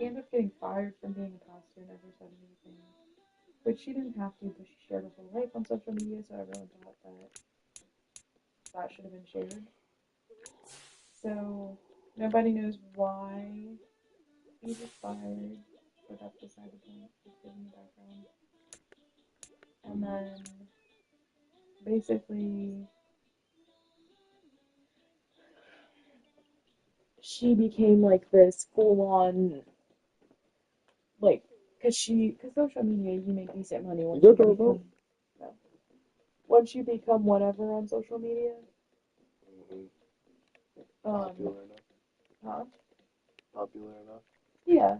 She ended up getting fired from being a pastor, never said anything. But she didn't have to, but she shared her whole life on social media, so everyone thought that that should have been shared. So nobody knows why he was fired, but that's beside the point. Just giving the background. And then basically she became like this full-on, like, cause social media, you make decent money once you become, no, once you become whatever on social media. Popular enough. Huh? Popular enough. Yeah.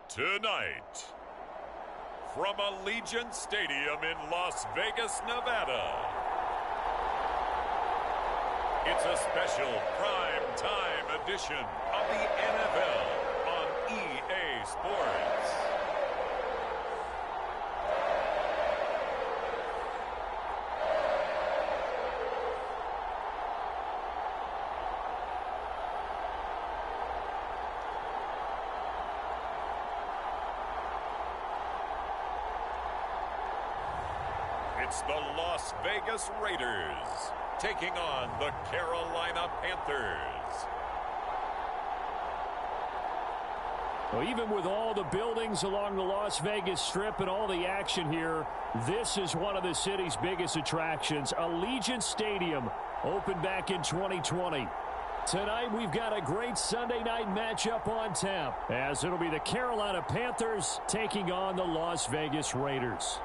Tonight, From Allegiant Stadium in Las Vegas, Nevada, it's a special prime time edition of the NFL on EA Sports. It's the Las Vegas Raiders taking on the Carolina Panthers. Well, even with all the buildings along the Las Vegas Strip and all the action here, this is one of the city's biggest attractions. Allegiant Stadium opened back in 2020. Tonight, we've got a great Sunday night matchup on tap, as it'll be the Carolina Panthers taking on the Las Vegas Raiders.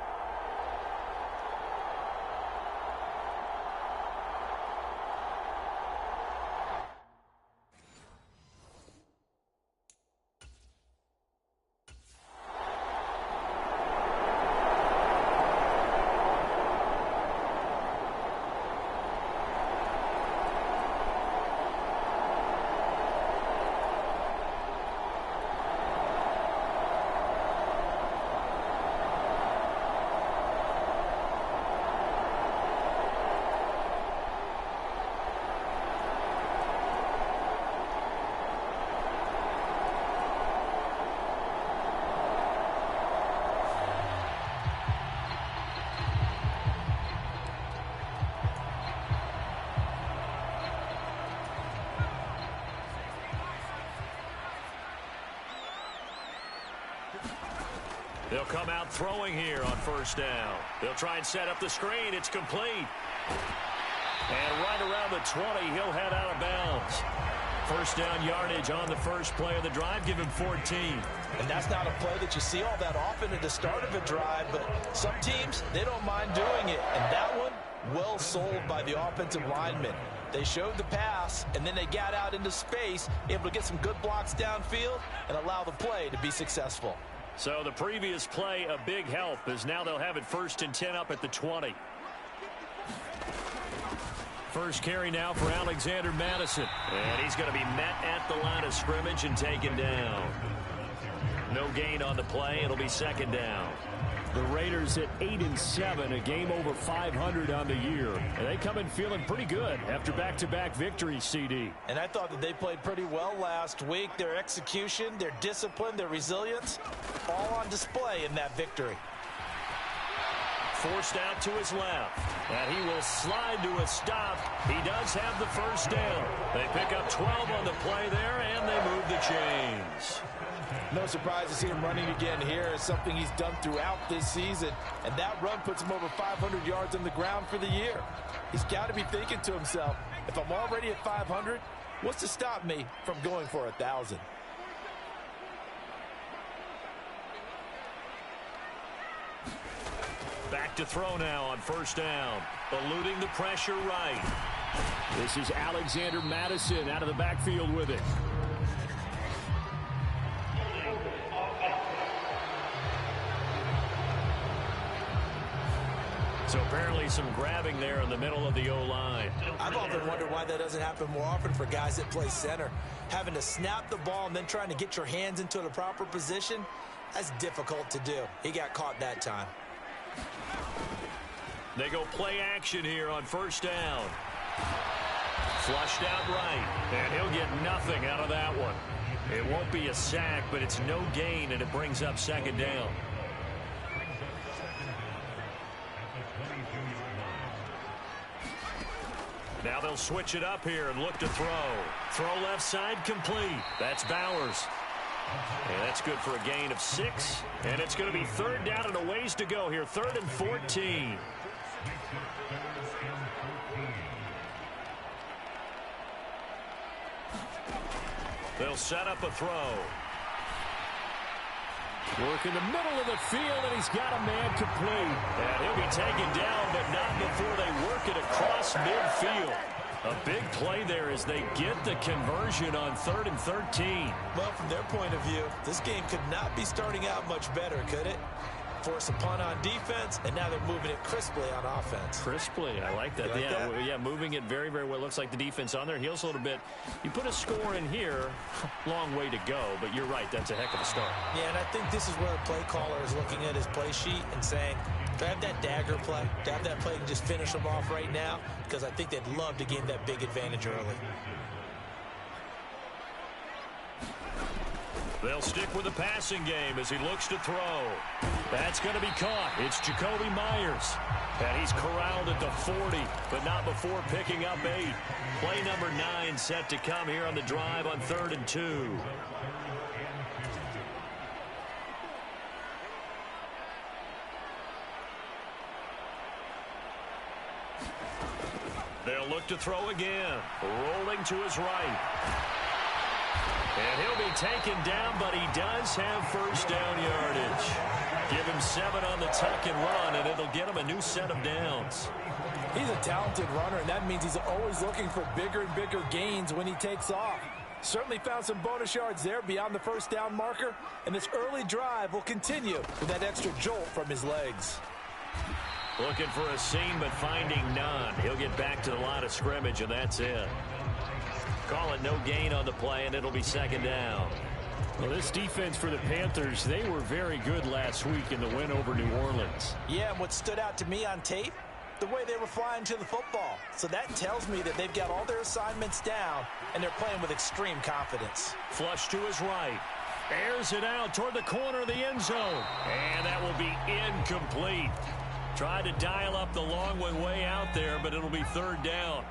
They'll come out throwing here on first down. They'll try and set up the screen. It's complete. And right around the 20, he'll head out of bounds. First down yardage on the first play of the drive. Give him 14. And that's not a play that you see all that often at the start of a drive, but some teams, they don't mind doing it. And that one, well sold by the offensive lineman. They showed the pass, and then they got out into space, able to get some good blocks downfield and allow the play to be successful. So the previous play, a big help, as now they'll have it 1st and 10 up at the 20. First carry now for Alexander Madison. And he's going to be met at the line of scrimmage and taken down. No gain on the play. It'll be 2nd down. The Raiders at 8-7, a game over 500 on the year. And they come in feeling pretty good after back-to-back victories, CD. And I thought that they played pretty well last week. Their execution, their discipline, their resilience, all on display in that victory. Forced out to his left. And he will slide to a stop. He does have the first down. They pick up 12 on the play there, and they move the chains. No surprise to see him running again here. It's something he's done throughout this season. And that run puts him over 500 yards on the ground for the year. He's got to be thinking to himself, if I'm already at 500, what's to stop me from going for 1,000? Back to throw now on first down. Eluding the pressure right. This is Alexander Madison out of the backfield with it. So apparently some grabbing there in the middle of the O-line. I've often wondered why that doesn't happen more often for guys that play center. Having to snap the ball and then trying to get your hands into the proper position, that's difficult to do. He got caught that time. They go play action here on first down. Flushed out right, and he'll get nothing out of that one. It won't be a sack, but it's no gain, and it brings up 2nd down. Now they'll switch it up here and look to throw. Throw left side complete. That's Bowers. And that's good for a gain of 6. And it's going to be 3rd down and a ways to go here. 3rd and 14. They'll set up a throw. Work in the middle of the field, and he's got a man complete. And he'll be taken down, but not before they work it across midfield. A big play there as they get the conversion on 3rd and 13. Well, from their point of view, this game could not be starting out much better, could it? force a punt on defense, and now they're moving it crisply on offense. Crisply, I like that. Yeah, moving it very, very well. Looks like the defense on their heels a little bit. You put a score in here, long way to go, but you're right, that's a heck of a start. Yeah, and I think this is where the play caller is looking at his play sheet and saying, do I have that dagger play? Do I have that play to just finish them off right now? Because I think they'd love to gain that big advantage early. They'll stick with the passing game as he looks to throw. That's going to be caught. It's Jacoby Myers. And he's corralled at the 40, but not before picking up 8. Play number 9 set to come here on the drive on 3rd and 2. They'll look to throw again. Rolling to his right. And he'll be taken down, but he does have first down yardage. Give him 7 on the tuck and run, and it'll get him a new set of downs. He's a talented runner, and that means he's always looking for bigger and bigger gains when he takes off. Certainly found some bonus yards there beyond the first down marker, and this early drive will continue with that extra jolt from his legs. Looking for a seam, but finding none. He'll get back to the line of scrimmage, and that's it. Call it no gain on the play, and it'll be 2nd down. Well, this defense for the Panthers, they were very good last week in the win over New Orleans. Yeah, and what stood out to me on tape, the way they were flying to the football. So that tells me that they've got all their assignments down, and they're playing with extreme confidence. Flush to his right. Airs it out toward the corner of the end zone. And that will be incomplete. Tried to dial up the long one way out there, but it'll be 3rd down.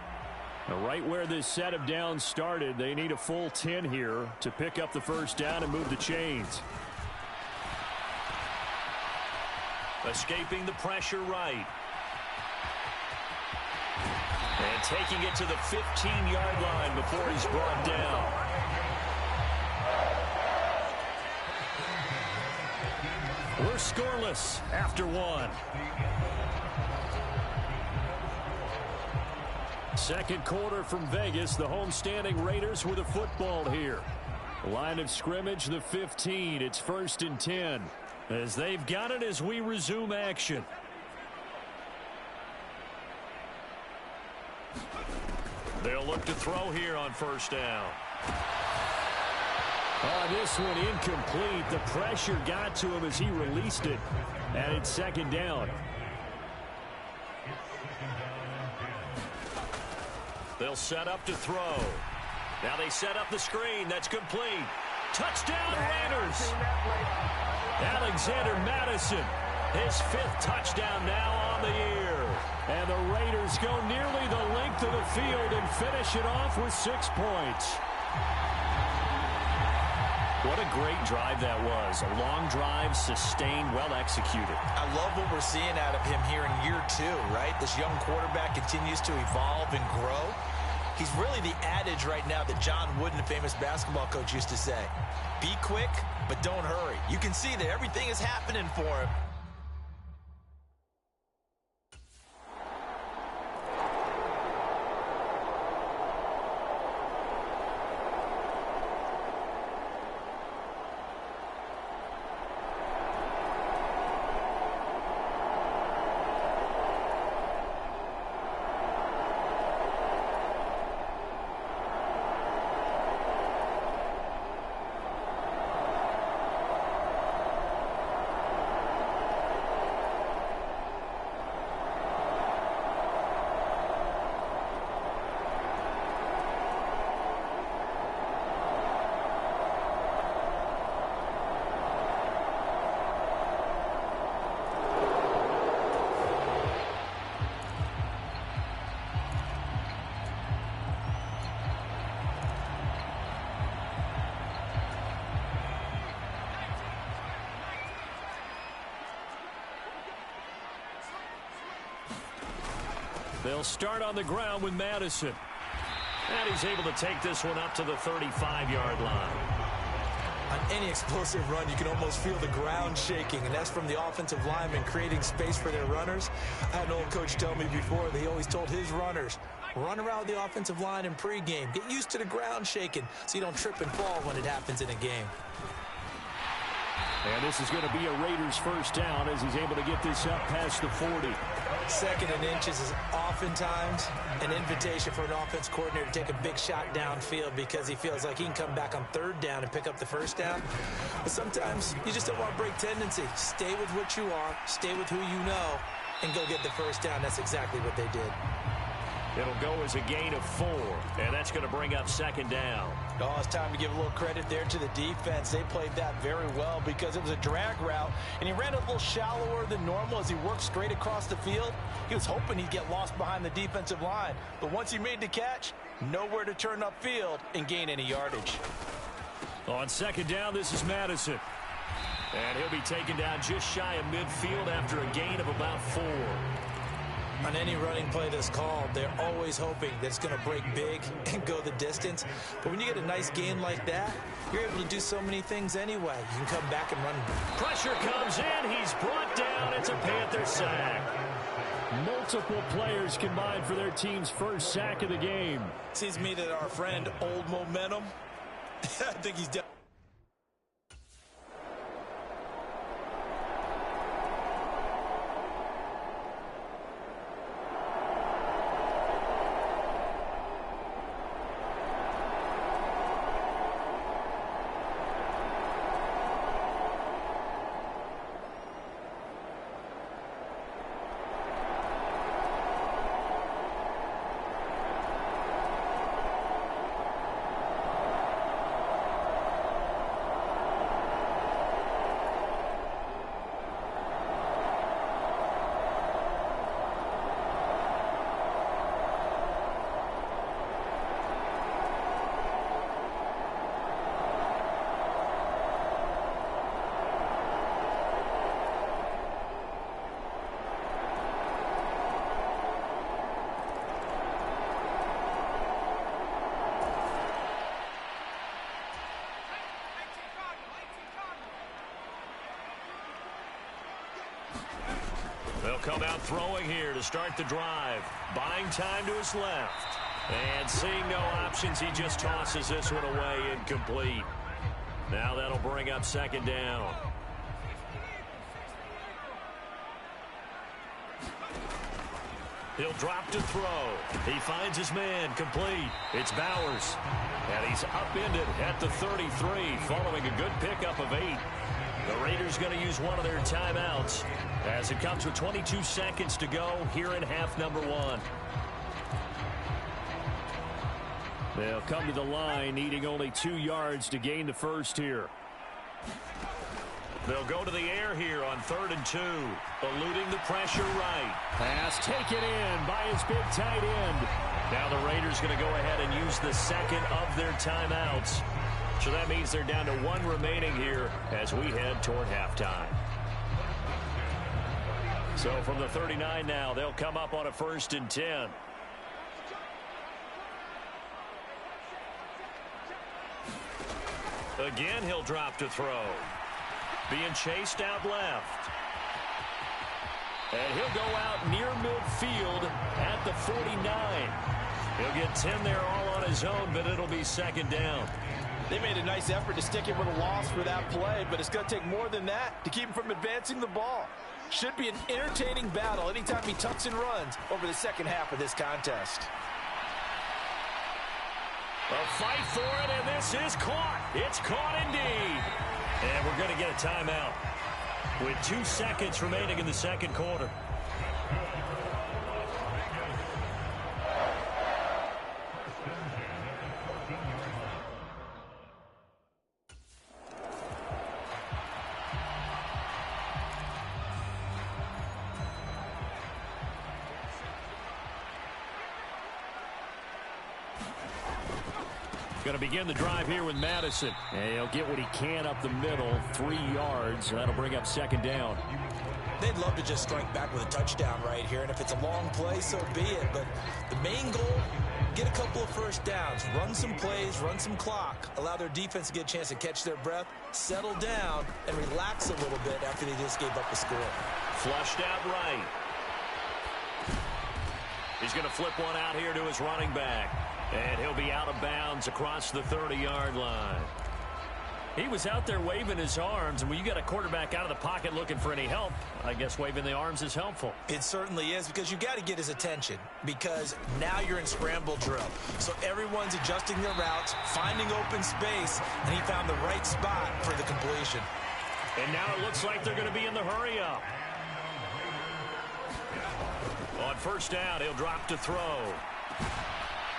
Now, right where this set of downs started, they need a full 10 here to pick up the first down and move the chains. Escaping the pressure right. And taking it to the 15-yard line before he's brought down. We're scoreless after 1. Second quarter from Vegas. The homestanding Raiders with a football here. Line of scrimmage, the 15. It's 1st and 10. As they've got it as we resume action. They'll look to throw here on 1st down. This one incomplete. The pressure got to him as he released it. And it's 2nd down. They'll set up to throw. Now they set up the screen. That's complete. Touchdown, Raiders. Alexander Madison, his 5th touchdown now on the year. And the Raiders go nearly the length of the field and finish it off with 6 points. What a great drive that was. A long drive, sustained, well executed. I love what we're seeing out of him here in year 2, right? This young quarterback continues to evolve and grow. He's really the adage right now that John Wooden, the famous basketball coach, used to say. Be quick, but don't hurry. You can see that everything is happening for him. They'll start on the ground with Madison. And he's able to take this one up to the 35-yard line. On any explosive run, you can almost feel the ground shaking, and that's from the offensive linemen creating space for their runners. I had an old coach tell me before that he always told his runners, run around the offensive line in pregame. Get used to the ground shaking so you don't trip and fall when it happens in a game. And this is going to be a Raiders first down as he's able to get this up past the 40. 2nd and inches is oftentimes an invitation for an offense coordinator to take a big shot downfield because he feels like he can come back on 3rd down and pick up the first down. But sometimes you just don't want to break tendency. Stay with what you are, stay with who you know, and go get the first down. That's exactly what they did. It'll go as a gain of 4, and that's going to bring up 2nd down. Oh, it's time to give a little credit there to the defense. They played that very well because it was a drag route, and he ran a little shallower than normal as he worked straight across the field. He was hoping he'd get lost behind the defensive line, but once he made the catch, nowhere to turn upfield and gain any yardage. On 2nd down, this is Madison. And he'll be taken down just shy of midfield after a gain of about 4. On any running play that's called, they're always hoping that it's going to break big and go the distance. But when you get a nice gain like that, you're able to do so many things anyway. You can come back and run. Pressure comes in. He's brought down. It's a Panther sack. Multiple players combined for their team's first sack of the game. Seems to me that our friend, Old Momentum, I think he's done. They'll come out throwing here to start the drive. Buying time to his left. And seeing no options, he just tosses this one away incomplete. Now that'll bring up 2nd down. He'll drop to throw. He finds his man complete. It's Bowers. And he's upended at the 33 following a good pickup of 8. The Raiders going to use one of their timeouts as it comes with 22 seconds to go here in half number 1. They'll come to the line needing only 2 yards to gain the first here. They'll go to the air here on 3rd and 2, eluding the pressure right. Pass taken in by his big tight end. Now the Raiders going to go ahead and use the second of their timeouts. So that means they're down to 1 remaining here as we head toward halftime. So from the 39 now, they'll come up on a 1st and 10. Again, he'll drop to throw. Being chased out left. And he'll go out near midfield at the 49. He'll get 10 there all on his own, but it'll be 2nd down. They made a nice effort to stick him with a loss for that play, but it's going to take more than that to keep him from advancing the ball. Should be an entertaining battle anytime he tucks and runs over the second half of this contest. A fight for it, and this is caught. It's caught indeed. And we're going to get a timeout with 2 seconds remaining in the second quarter. Going to begin the drive here with Madison. And he'll get what he can up the middle, 3 yards. That'll bring up 2nd down. They'd love to just strike back with a touchdown right here, and if it's a long play, so be it. But the main goal, get a couple of first downs, run some plays, run some clock, allow their defense to get a chance to catch their breath, settle down, and relax a little bit after they just gave up a score. Flushed out right. He's going to flip one out here to his running back. And he'll be out of bounds across the 30-yard line. He was out there waving his arms, and when you got a quarterback out of the pocket looking for any help, I guess waving the arms is helpful. It certainly is, because you got to get his attention, because now you're in scramble drill. So everyone's adjusting their routes, finding open space, and he found the right spot for the completion. And now it looks like they're going to be in the hurry up. On first down, he'll drop to throw.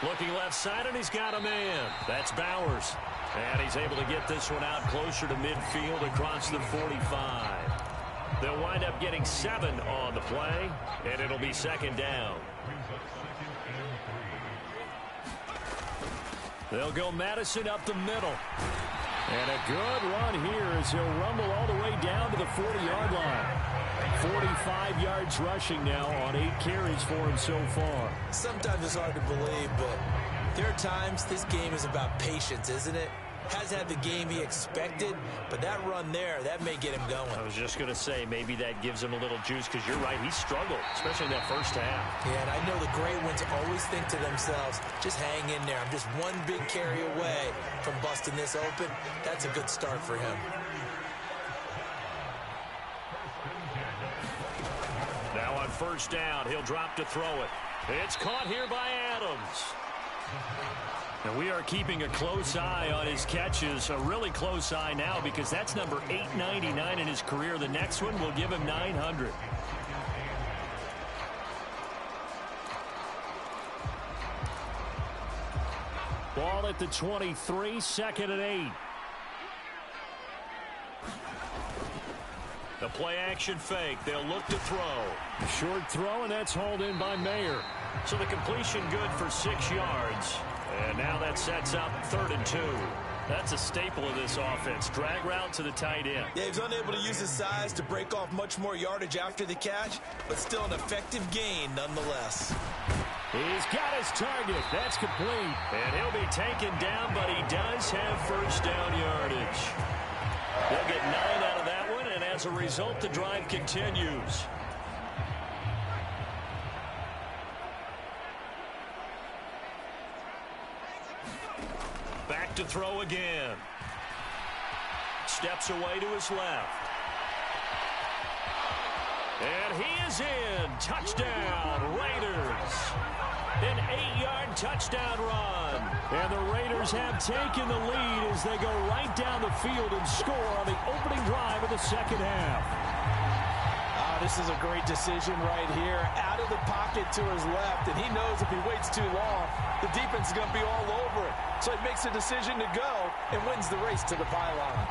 Looking left side, and he's got a man. That's Bowers. And he's able to get this one out closer to midfield across the 45. They'll wind up getting 7 on the play, and it'll be second down. They'll go Madison up the middle. And a good run here as he'll rumble all the way down to the 40-yard line. 45 yards rushing now on 8 carries for him so far. Sometimes it's hard to believe, but there are times this game is about patience, isn't it? Has had the game he expected, but that run there, that may get him going. I was just going to say, maybe that gives him a little juice, because you're right, he struggled, especially in that first half. Yeah, and I know the great ones always think to themselves, just hang in there. I'm just one big carry away from busting this open. That's a good start for him. Now on first down, he'll drop to throw it. It's caught here by Adams. And we are keeping a close eye on his catches, a really close eye now, because that's number 899 in his career. The next one will give him 900. Ball at the 23, second and 8. The play action fake. They'll look to throw. Short throw, and that's hauled in by Mayer. So the completion good for 6 yards. And now that sets up 3rd and 2. That's a staple of this offense. Drag route to the tight end. Yeah, he's unable to use his size to break off much more yardage after the catch, but still an effective gain nonetheless. He's got his target. That's complete. And he'll be taken down, but he does have first down yardage. They'll get 9 out of that one, and as a result, the drive continues. Back to throw again. Steps away to his left. And he is in. Touchdown, Raiders. An 8-yard touchdown run. And the Raiders have taken the lead as they go right down the field and score on the opening drive of the second half. This is a great decision right here. Out of the pocket to his left, and he knows if he waits too long, the defense is going to be all over it. So he makes a decision to go and wins the race to the pylon.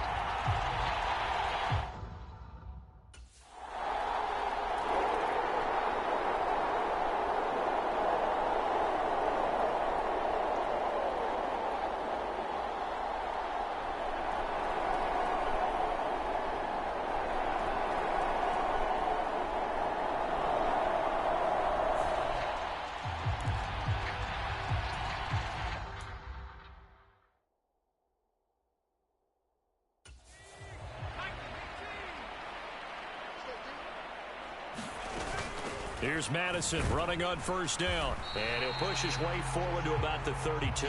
Here's Madison running on first down. And he'll push his way forward to about the 32.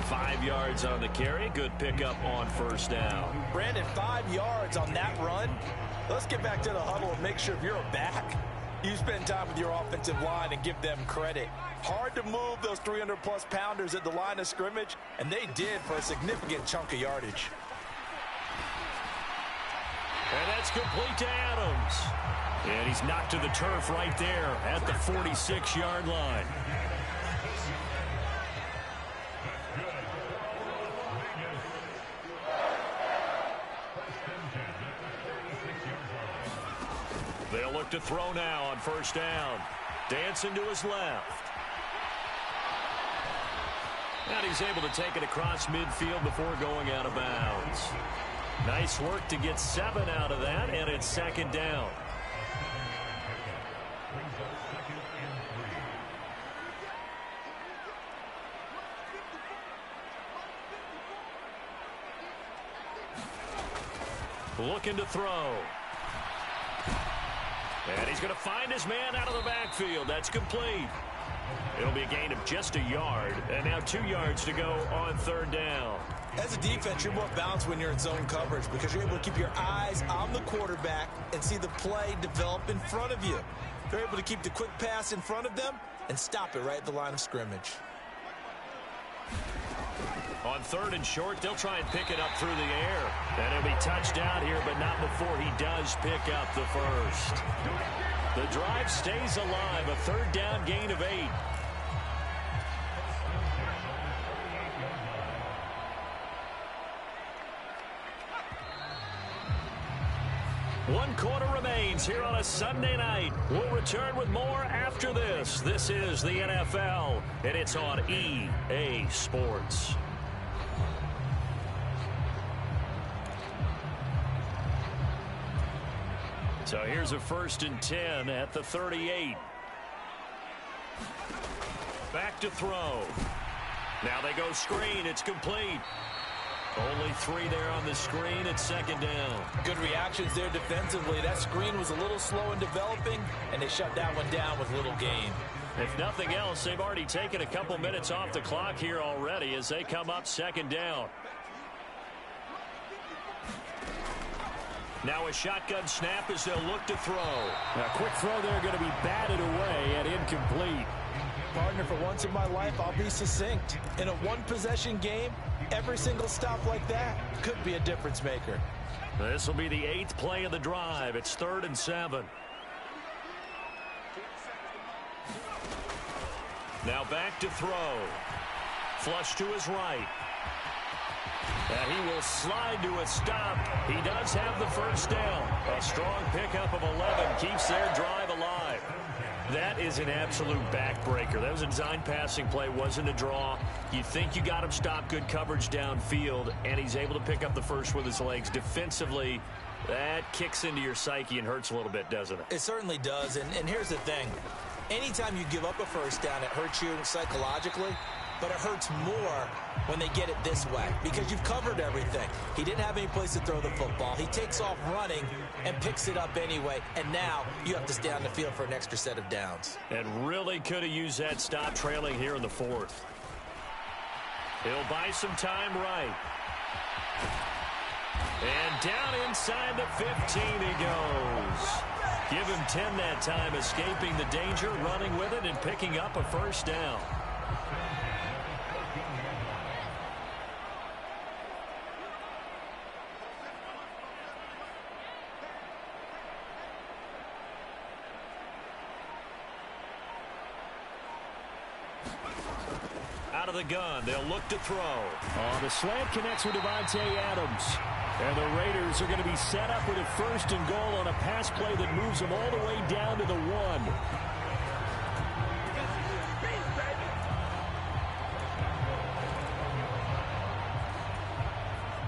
5 yards on the carry. Good pickup on first down. Brandon, 5 yards on that run. Let's get back to the huddle and make sure if you're a back, you spend time with your offensive line and give them credit. Hard to move those 300-plus pounders at the line of scrimmage, and they did for a significant chunk of yardage. And that's complete to Adams. And he's knocked to the turf right there at the 46-yard line. They'll look to throw now on first down. Dancing to his left. And he's able to take it across midfield before going out of bounds. Nice work to get 7 out of that, and it's second down. Looking to throw. And he's going to find his man out of the backfield. That's complete. It'll be a gain of just a yard. And now 2 yards to go on third down. As a defense, you're more balanced when you're in zone coverage because you're able to keep your eyes on the quarterback and see the play develop in front of you. You're able to keep the quick pass in front of them and stop it right at the line of scrimmage. On 3rd and short, they'll try and pick it up through the air. And it'll be touchdown here, but not before he does pick up the first. The drive stays alive, a 3rd down gain of 8. One quarter remains here on a Sunday night. We'll return with more after this. This is the NFL, and it's on EA Sports. So here's a 1st and 10 at the 38. Back to throw. Now they go screen. It's complete. Only 3 there on the screen. It's 2nd down. Good reactions there defensively. That screen was a little slow in developing, and they shut that one down with little gain. If nothing else, they've already taken a couple minutes off the clock here already as they come up 2nd down. Now a shotgun snap as they'll look to throw. A quick throw there going to be batted away and incomplete. Partner, for once in my life, I'll be succinct. In a one-possession game, every single stop like that could be a difference maker. This will be the 8th play of the drive. It's 3rd and 7. Now back to throw. Flush to his right. And he will slide to a stop. He does have the 1st down. A strong pickup of 11 keeps their drive alive. That is an absolute backbreaker. That was a design passing play, wasn't a draw. You think you got him stopped, good coverage downfield, and he's able to pick up the first with his legs. Defensively, that kicks into your psyche and hurts a little bit, doesn't it? It certainly does, and here's the thing. Anytime you give up a 1st down, it hurts you psychologically, but it hurts more when they get it this way because you've covered everything. He didn't have any place to throw the football. He takes off running and picks it up anyway, and now you have to stay on the field for an extra set of downs. And really could have used that stop trailing here in the 4th. He'll buy some time right. And down inside the 15 he goes. Give him 10 that time, escaping the danger, running with it, and picking up a 1st down. Out of the gun, they'll look to throw. The slant connects with Devontae Adams. And the Raiders are going to be set up with a 1st and goal on a pass play that moves them all the way down to the 1.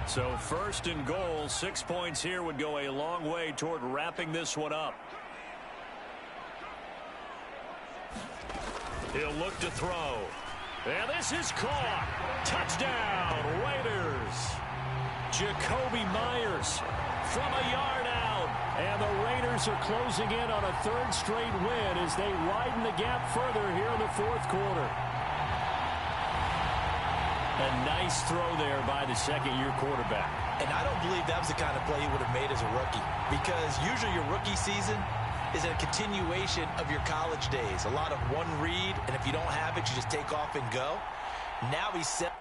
So 1st and goal, 6 points here would go a long way toward wrapping this one up. He'll look to throw. And this is caught. Touchdown, Raiders. Jacoby Myers from a yard out. And the Raiders are closing in on a 3rd straight win as they widen the gap further here in the 4th quarter. A nice throw there by the 2nd-year quarterback. And I don't believe that was the kind of play he would have made as a rookie because usually your rookie season is a continuation of your college days. A lot of one read, and if you don't have it, you just take off and go. Now he's set.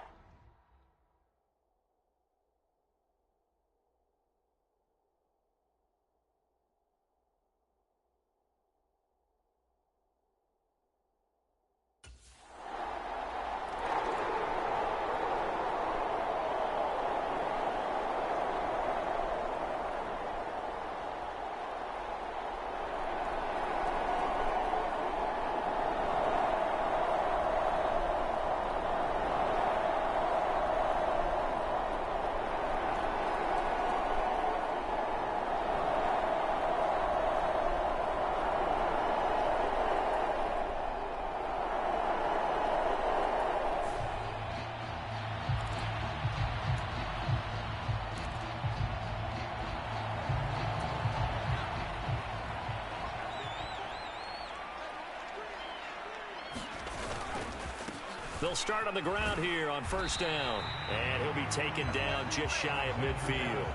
They'll start on the ground here on first down. And he'll be taken down just shy of midfield.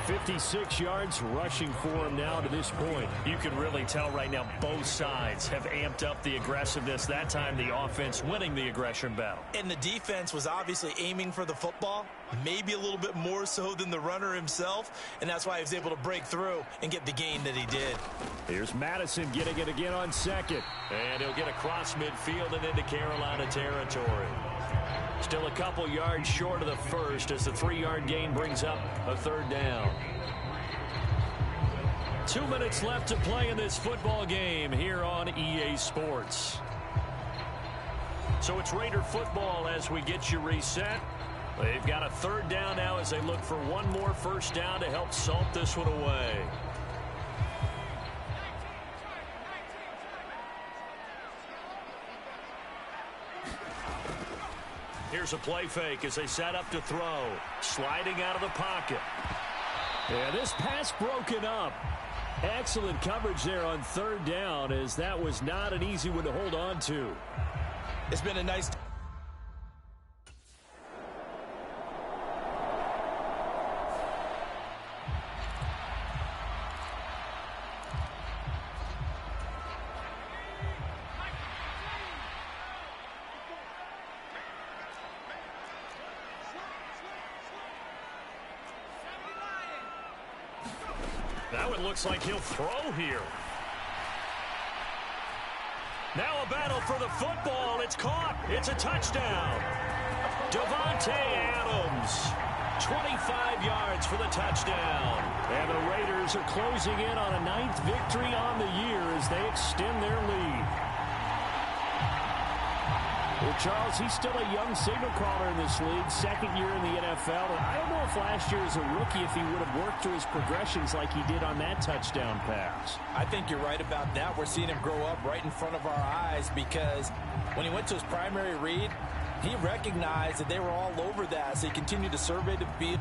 56 yards rushing for him now to this point. You can really tell right now both sides have amped up the aggressiveness. That time the offense winning the aggression battle. And the defense was obviously aiming for the football, maybe a little bit more so than the runner himself, and that's why he was able to break through and get the gain that he did. Here's Madison getting it again on second. And he'll get across midfield and into Carolina territory. Still a couple yards short of the first as the 3-yard gain brings up a third down. 2 minutes left to play in this football game here on EA Sports. So it's Raider football as we get you reset. They've got a third down now as they look for one more first down to help salt this one away. Here's a play fake as they set up to throw. Sliding out of the pocket. Yeah, this pass broken up. Excellent coverage there on third down as that was not an easy one to hold on to. It's been a nice... That one looks like he'll throw here. Now a battle for the football. It's caught. It's a touchdown. Davante Adams. 25 yards for the touchdown. And the Raiders are closing in on a 9th victory on the year as they extend their lead. Well, Charles, he's still a young signal caller in this league, second year in the NFL. And I don't know if last year as a rookie if he would have worked through his progressions like he did on that touchdown pass. I think you're right about that. We're seeing him grow up right in front of our eyes because when he went to his primary read, he recognized that they were all over that, so he continued to survey the field.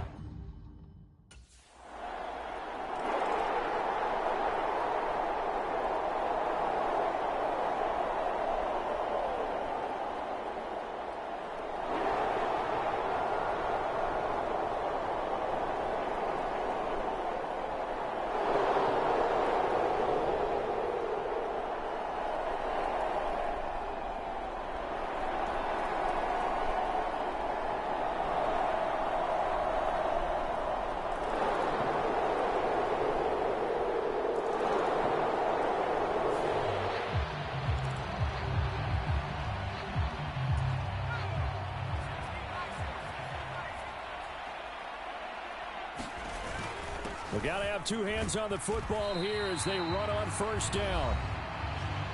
We got to have two hands on the football here as they run on first down.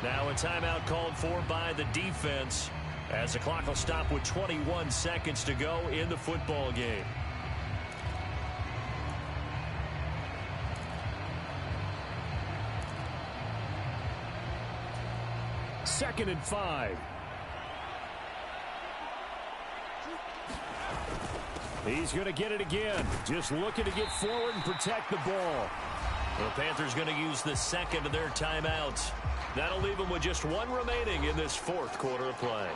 Now a timeout called for by the defense as the clock will stop with 21 seconds to go in the football game. Second and 5. He's going to get it again. Just looking to get forward and protect the ball. The Panthers going to use the second of their timeouts. That'll leave them with just one remaining in this fourth quarter of play.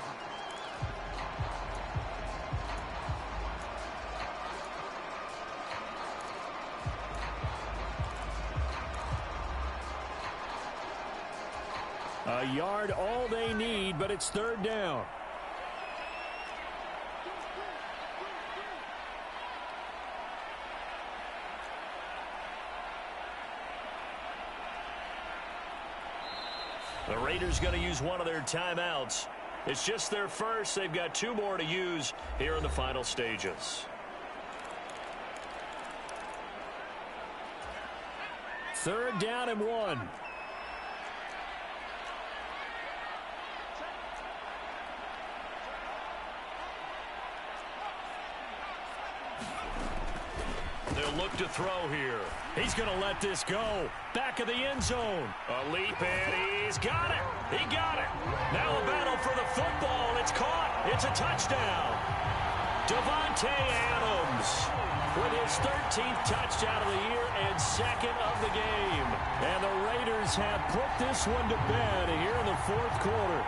A yard all they need, but it's third down. The Raiders going to use one of their timeouts. It's just their first. They've got two more to use here in the final stages. Third down and 1. They'll look to throw here. He's going to let this go. Back of the end zone. A leap, and he's got it. He got it. Now a battle for the football. It's caught. It's a touchdown. Davante Adams with his 13th touchdown of the year and second of the game. And the Raiders have put this one to bed here in the fourth quarter.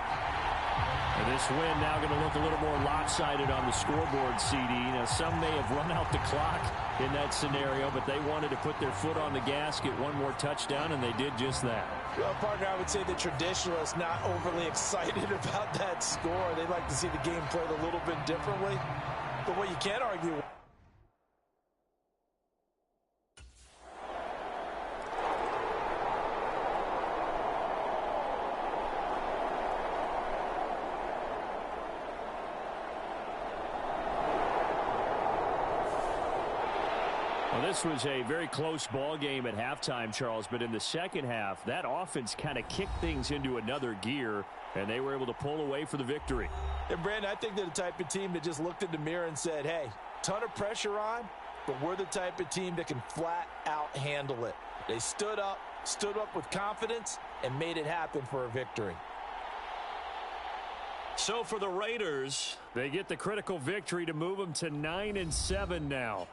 And this win now going to look a little more lopsided on the scoreboard, CD. Now, some may have run out the clock in that scenario, but they wanted to put their foot on the gas, get one more touchdown, and they did just that. Well, partner, I would say the traditionalists not overly excited about that score. They'd like to see the game played a little bit differently. But what you can't argue... Well, this was a very close ball game at halftime, Charles, but in the second half, that offense kind of kicked things into another gear, and they were able to pull away for the victory. And, Brandon, I think they're the type of team that just looked in the mirror and said, hey, ton of pressure on, but we're the type of team that can flat out handle it. They stood up with confidence, and made it happen for a victory. So for the Raiders, they get the critical victory to move them to 9-7 now.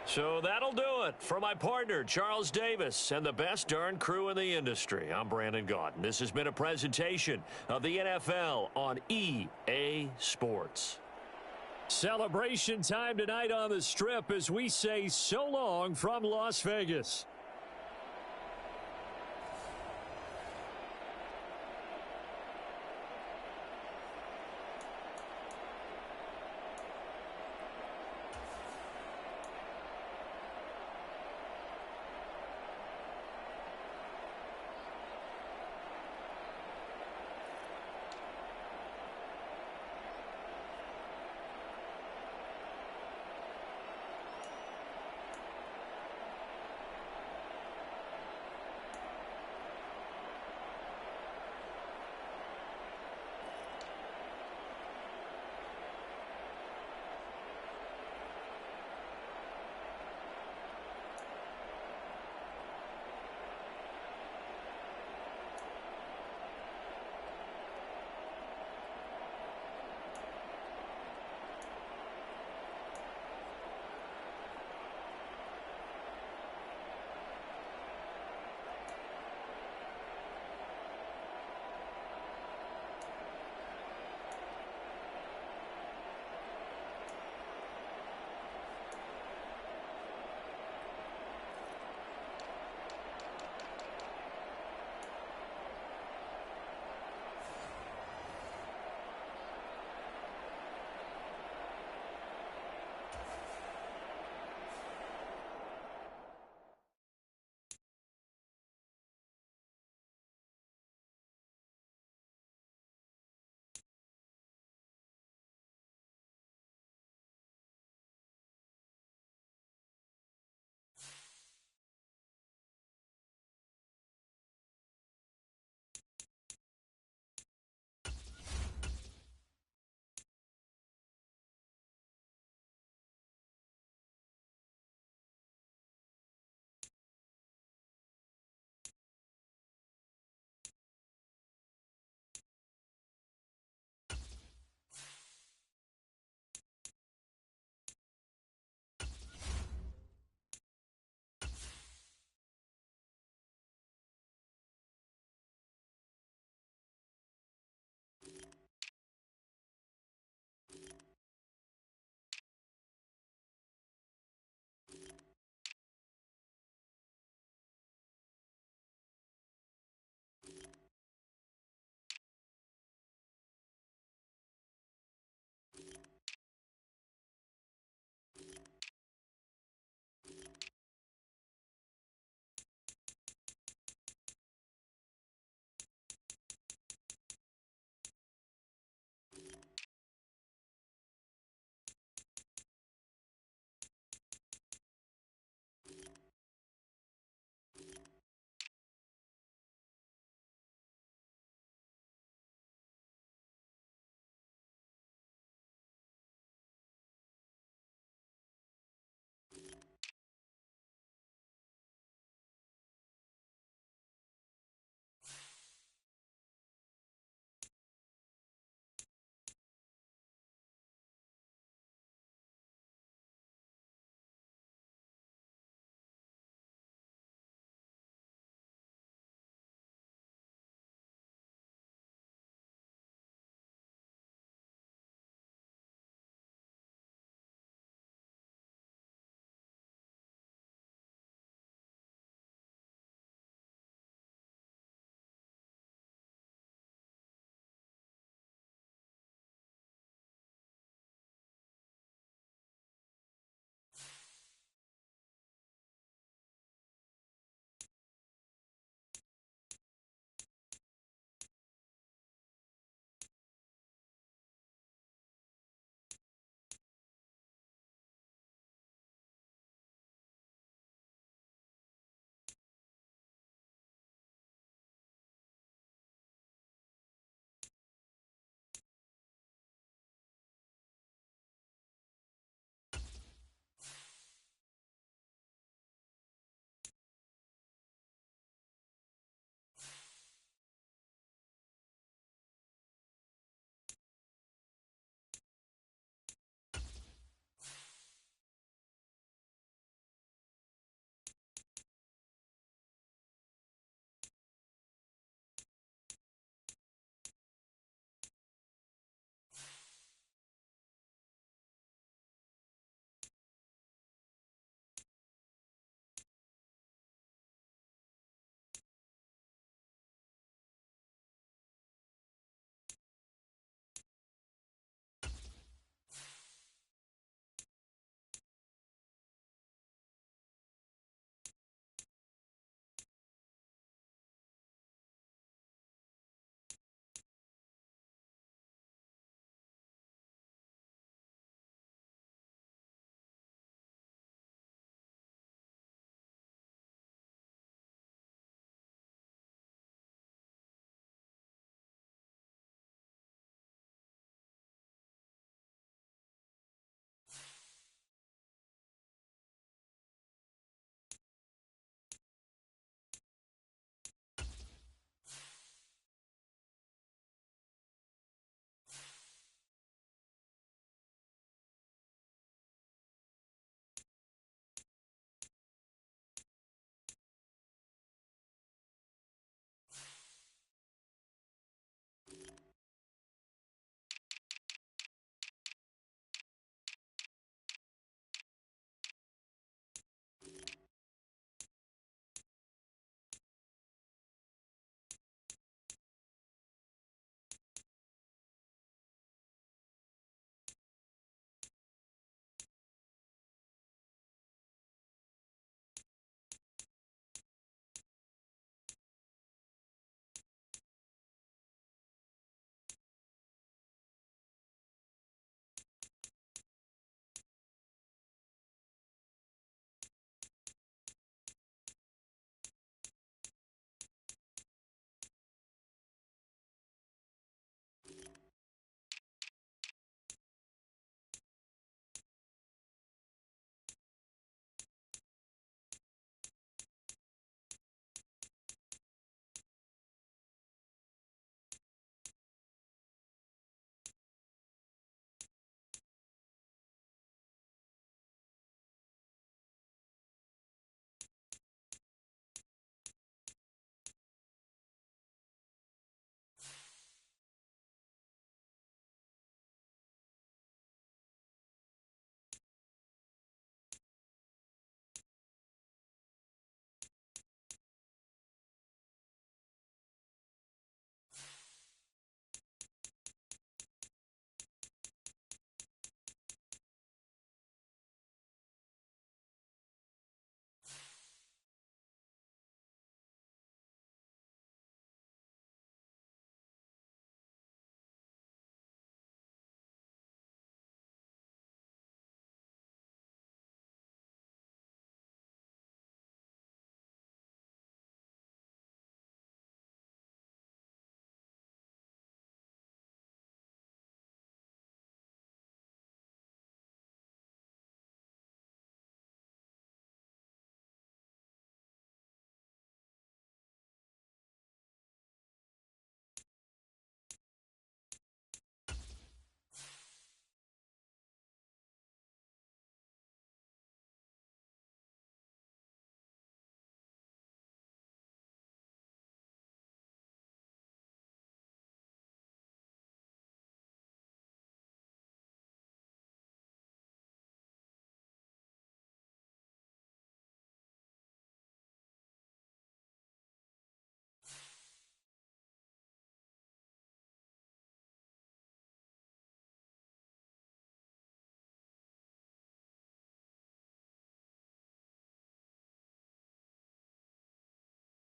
So that'll do it for my partner, Charles Davis, and the best darn crew in the industry. I'm Brandon Gaudin. This has been a presentation of the NFL on EA Sports. Celebration time tonight on the Strip as we say so long from Las Vegas.